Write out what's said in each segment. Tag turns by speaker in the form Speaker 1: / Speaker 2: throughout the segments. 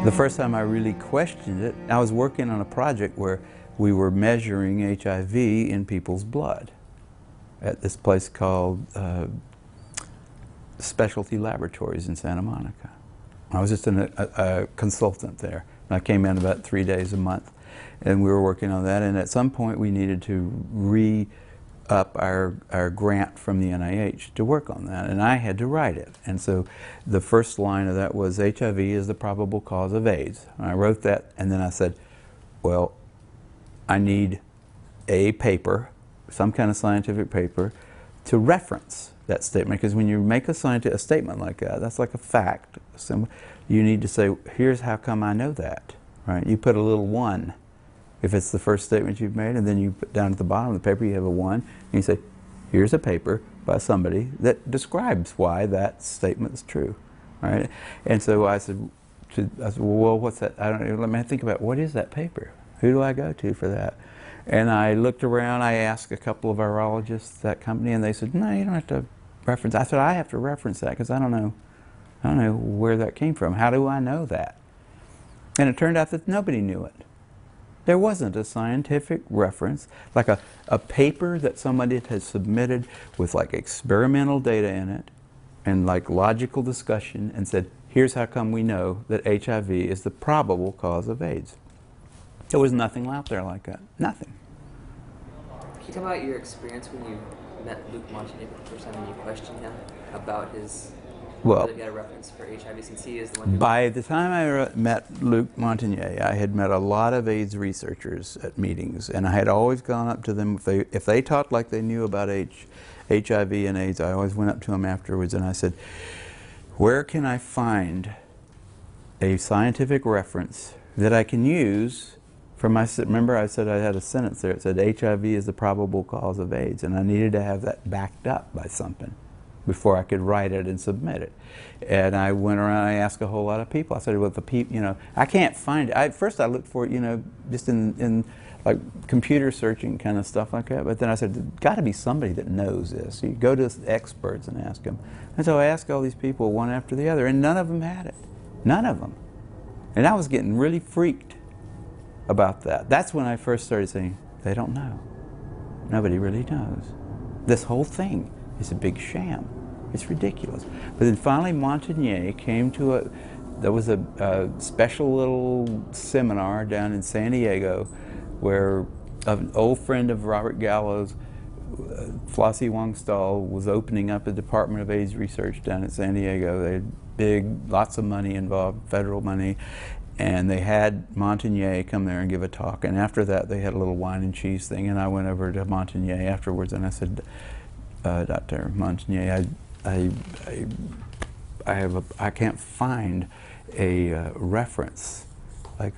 Speaker 1: The first time I really questioned it, I was working on a project where we were measuring HIV in people's blood at this place called Specialty Laboratories in Santa Monica. I was just a consultant there. I came in about 3 days a month, and we were working on that, and at some point we needed to re-up our grant from the NIH to work on that, and I had to write it. And so the first line of that was, HIV is the probable cause of AIDS. And I wrote that, and then I said, well, I need a paper, some kind of scientific paper, to reference that statement, because when you make a statement like that, that's like a fact. So you need to say, here's how come I know that, right? You put a little 1 if it's the first statement you've made, and then you put down at the bottom of the paper you have a 1, and you say, here's a paper by somebody that describes why that statement's true, right? And so I said, well, what's that? I don't know. Let me think about, what is that paper? Who do I go to for that? And I looked around. I asked a couple of virologists at that company, and they said, no, you don't have to reference. I said, I have to reference that because I don't know where that came from. How do I know that? And it turned out that nobody knew it. There wasn't a scientific reference, like a paper that somebody had submitted with like experimental data in it and like logical discussion and said, here's how come we know that HIV is the probable cause of AIDS. There was nothing out there like that. Nothing.
Speaker 2: Can you talk about your experience when you met Luc Montagnier for the first time and you questioned him about his, whether he had a reference for HIV, since he is the one who...
Speaker 1: By the time I met Luc Montagnier, I had met a lot of AIDS researchers at meetings, and I had always gone up to them, if they talked like they knew about HIV and AIDS, I always went up to them afterwards and I said, where can I find a scientific reference that I can use for my, remember I said I had a sentence there, it said HIV is the probable cause of AIDS, and I needed to have that backed up by something before I could write it and submit it. And I went around, I asked a whole lot of people. I said, well, the people, you know, I can't find it. First I looked for it, you know, just in like computer searching kind of stuff like that, but then I said, there's got to be somebody that knows this. You go to experts and ask them. And so I asked all these people one after the other, and none of them had it. None of them. And I was getting really freaked about that. That's when I first started saying, they don't know. Nobody really knows. This whole thing is a big sham. It's ridiculous. But then finally Montagnier came to there was a special little seminar down in San Diego where an old friend of Robert Gallo's, Flossie Wong-Stahl, was opening up a Department of AIDS research down in San Diego. They had lots of money involved, federal money. And they had Montagnier come there and give a talk. And after that, they had a little wine and cheese thing. And I went over to Montagnier afterwards, and I said, Dr. Montagnier, I can't find a reference. Like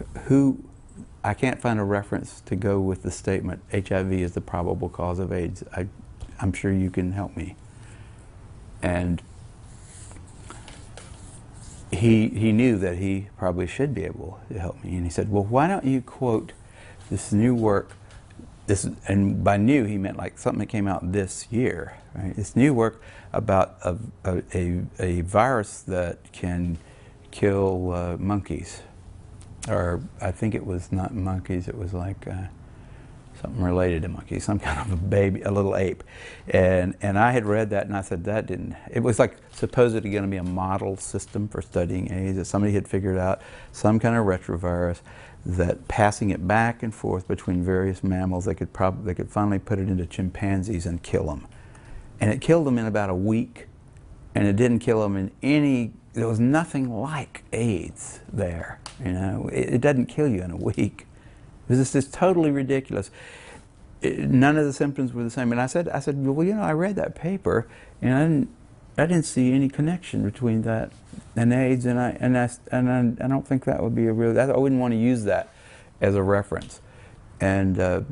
Speaker 1: I can't find a reference to go with the statement, HIV is the probable cause of AIDS. I'm sure you can help me. And he knew that he probably should be able to help me, and he said, well, why don't you quote this new work, and by new he meant like something that came out this year, right? This new work about a virus that can kill monkeys, or I think it was not monkeys, it was like something related to monkeys, some kind of a baby, a little ape. And I had read that and I said, that didn't, it was like supposedly going to be a model system for studying AIDS, that somebody had figured out some kind of retrovirus that passing it back and forth between various mammals, they could finally put it into chimpanzees and kill them. And it killed them in about a week, and it didn't kill them in any, there was nothing like AIDS there, you know. It doesn't kill you in a week. It was just totally ridiculous. None of the symptoms were the same. And I said, well, you know, I read that paper, and I didn't see any connection between that and AIDS, and I don't think that would be a real. I wouldn't want to use that as a reference. And I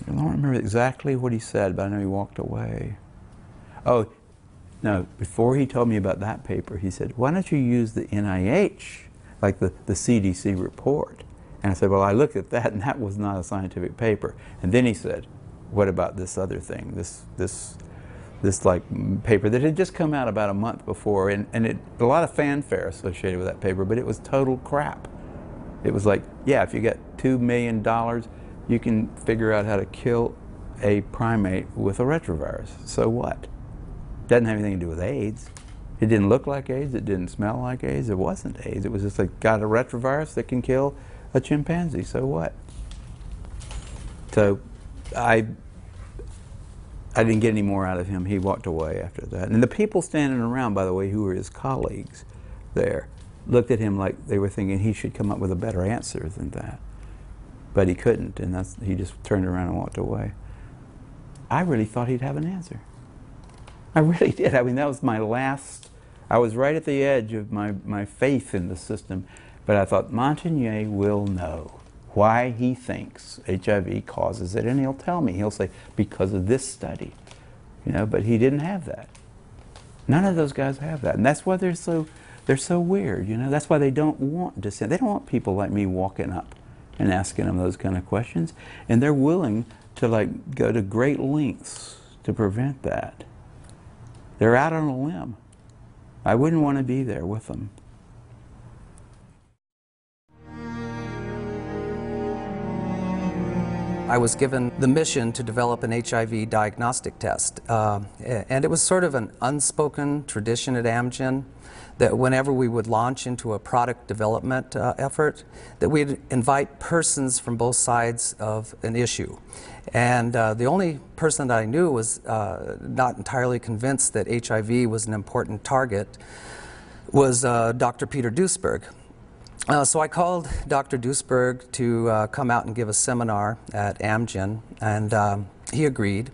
Speaker 1: don't remember exactly what he said, but I know he walked away. Oh, no! Before he told me about that paper, he said, "Why don't you use the NIH?" like the CDC report. And I said, well, I looked at that, and that was not a scientific paper. And then he said, what about this other thing, this this like paper that had just come out about a month before, and a lot of fanfare associated with that paper, but it was total crap. It was like, yeah, if you get $2 million, you can figure out how to kill a primate with a retrovirus. So what? Doesn't have anything to do with AIDS. It didn't look like AIDS, it didn't smell like AIDS, it wasn't AIDS. It was just like, got a retrovirus that can kill a chimpanzee, so what? So I didn't get any more out of him. He walked away after that. And the people standing around, by the way, who were his colleagues there, looked at him like they were thinking he should come up with a better answer than that. But he couldn't, and he just turned around and walked away. I really thought he'd have an answer. I really did. I mean, that was my last, I was right at the edge of my faith in the system, but I thought Montagnier will know why he thinks HIV causes it, and he'll tell me. He'll say, because of this study. You know, but he didn't have that. None of those guys have that, and that's why they're so weird, you know. That's why they don't want dissent. They don't want people like me walking up and asking them those kind of questions, and they're willing to like go to great lengths to prevent that. They're out on a limb. I wouldn't want to be there with them.
Speaker 3: I was given the mission to develop an HIV diagnostic test, and it was sort of an unspoken tradition at Amgen that whenever we would launch into a product development effort, that we'd invite persons from both sides of an issue. And the only person that I knew was not entirely convinced that HIV was an important target was Dr. Peter Duesberg. So I called Dr. Duesberg to come out and give a seminar at Amgen, and he agreed.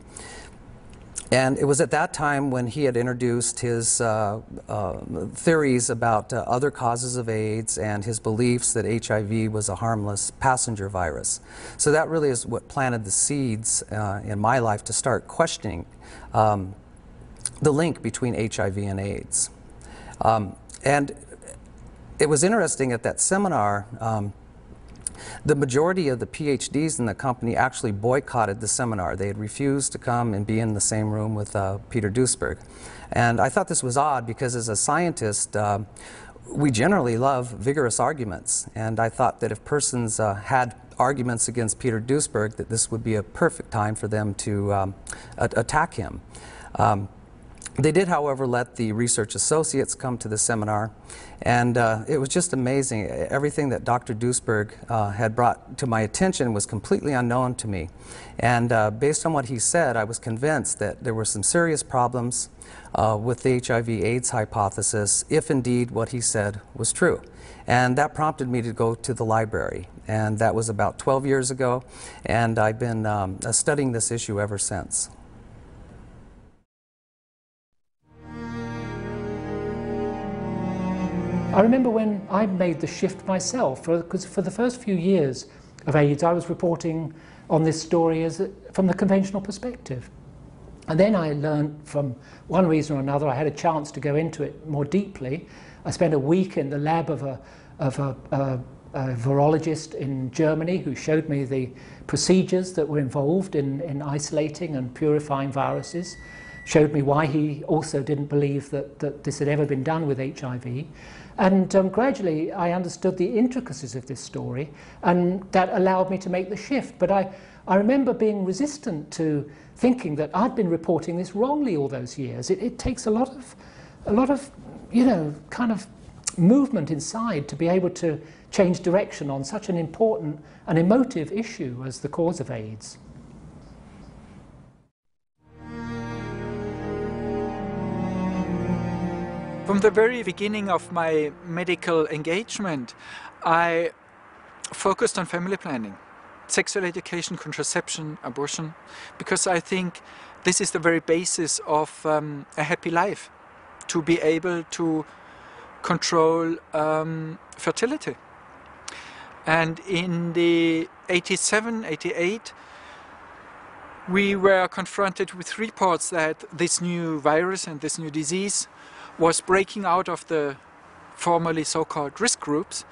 Speaker 3: And it was at that time when he had introduced his theories about other causes of AIDS and his beliefs that HIV was a harmless passenger virus. So that really is what planted the seeds in my life to start questioning the link between HIV and AIDS. And it was interesting at that seminar, the majority of the PhDs in the company actually boycotted the seminar. They had refused to come and be in the same room with Peter Duesberg. And I thought this was odd because as a scientist, we generally love vigorous arguments. And I thought that if persons had arguments against Peter Duesberg, that this would be a perfect time for them to attack him. They did, however, let the research associates come to the seminar, and it was just amazing. Everything that Dr. Duesberg had brought to my attention was completely unknown to me. And based on what he said, I was convinced that there were some serious problems with the HIV/AIDS hypothesis, if indeed what he said was true. And that prompted me to go to the library. And that was about 12 years ago, and I've been studying this issue ever since.
Speaker 4: I remember when I made the shift myself, because for the first few years of AIDS, I was reporting on this story from the conventional perspective. And then I learned, from one reason or another, I had a chance to go into it more deeply. I spent a week in the lab of a virologist in Germany who showed me the procedures that were involved in isolating and purifying viruses, showed me why he also didn't believe that this had ever been done with HIV. And gradually I understood the intricacies of this story, and that allowed me to make the shift. But I remember being resistant to thinking that I'd been reporting this wrongly all those years. It takes a lot of, you know, kind of movement inside to be able to change direction on such an important and emotive issue as the cause of AIDS.
Speaker 5: From the very beginning of my medical engagement, I focused on family planning, sexual education, contraception, abortion, because I think this is the very basis of a happy life, to be able to control fertility. And in the 87, 88, we were confronted with reports that this new virus and this new disease was breaking out of the formerly so-called risk groups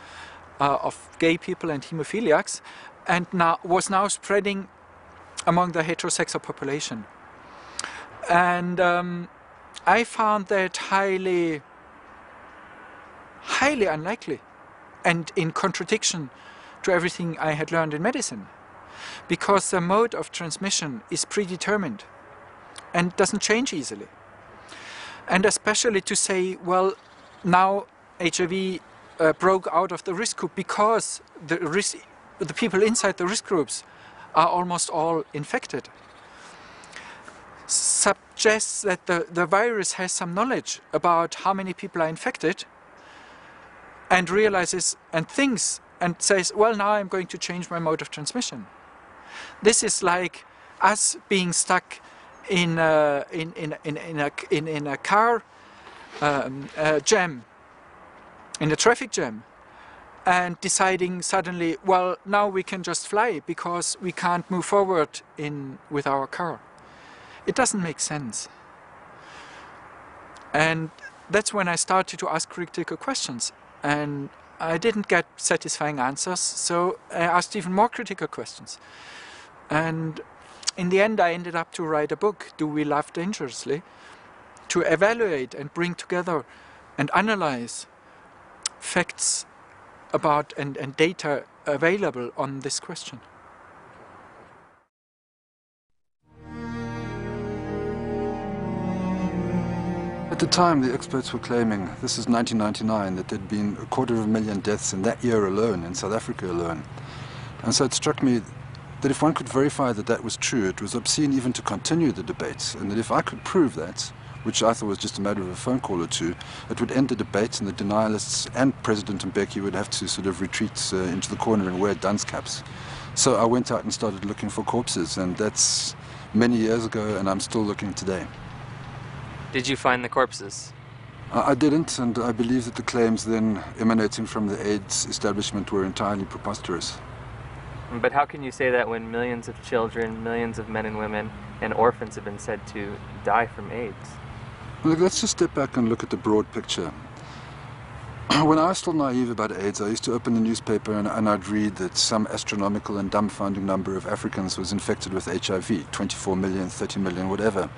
Speaker 5: of gay people and hemophiliacs, and was now spreading among the heterosexual population. And I found that highly unlikely and in contradiction to everything I had learned in medicine, because the mode of transmission is predetermined and doesn't change easily. And especially to say, well, now HIV broke out of the risk group because the people inside the risk groups are almost all infected, suggests that the virus has some knowledge about how many people are infected and realizes and thinks and says, well, now I'm going to change my mode of transmission. This is like us being stuck in a car jam, in a traffic jam, and deciding suddenly, well, now we can just fly because we can't move forward with our car. It doesn't make sense. And that's when I started to ask critical questions. And I didn't get satisfying answers, so I asked even more critical questions. And in the end, I ended up to write a book, Do We Love Dangerously?, to evaluate and bring together and analyze facts about and data available on this question.
Speaker 6: At the time, the experts were claiming, this is 1999, that there'd been 250,000 deaths in that year alone, in South Africa alone. And so it struck me that if one could verify that that was true, it was obscene even to continue the debate, and that if I could prove that, which I thought was just a matter of a phone call or two, it would end the debate, and the denialists and President Mbeki would have to sort of retreat into the corner and wear dunce caps. So I went out and started looking for corpses, and that's many years ago, and I'm still looking today.
Speaker 2: Did you find the corpses?
Speaker 6: I didn't, and I believe that the claims then emanating from the AIDS establishment were entirely preposterous.
Speaker 2: But how can you say that when millions of children, millions of men and women, and orphans have been said to die from AIDS?
Speaker 6: Look, let's just step back and look at the broad picture. When I was still naive about AIDS, I used to open the newspaper and I'd read that some astronomical and dumbfounding number of Africans was infected with HIV, 24 million, 30 million, whatever.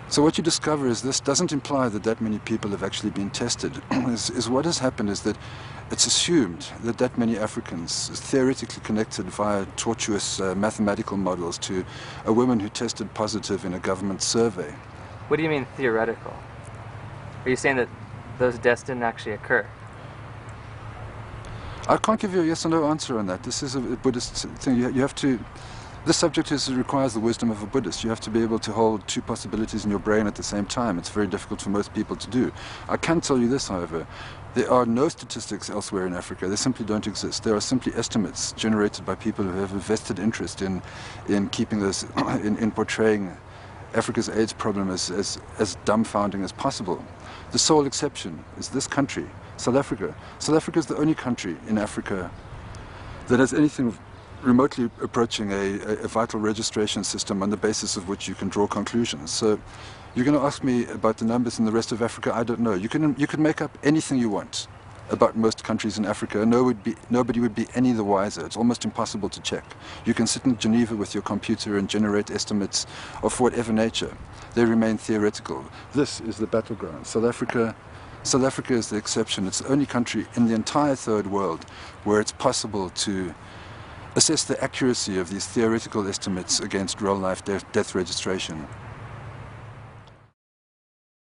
Speaker 6: So what you discover is this doesn't imply that that many people have actually been tested. is what has happened is that it's assumed that that many Africans is theoretically connected via tortuous mathematical models to a woman who tested positive in a government survey.
Speaker 2: What do you mean theoretical? Are you saying that those deaths didn't actually occur?
Speaker 6: I can't give you a yes or no answer on that. This is a Buddhist thing. You have to... This subject requires the wisdom of a Buddhist. You have to be able to hold two possibilities in your brain at the same time. It's very difficult for most people to do. I can tell you this, however. There are no statistics elsewhere in Africa. They simply don't exist. There are simply estimates generated by people who have a vested interest in keeping this, in portraying Africa's AIDS problem as dumbfounding as possible. The sole exception is this country, South Africa. South Africa is the only country in Africa that has anything remotely approaching a vital registration system on the basis of which you can draw conclusions. So you're going to ask me about the numbers in the rest of Africa? I don't know. You can make up anything you want about most countries in Africa. Nobody would be any the wiser. It's almost impossible to check. You can sit in Geneva with your computer and generate estimates of whatever nature. They remain theoretical. This is the battleground. South Africa is the exception. It's the only country in the entire third world where it's possible to assess the accuracy of these theoretical estimates against real-life death registration.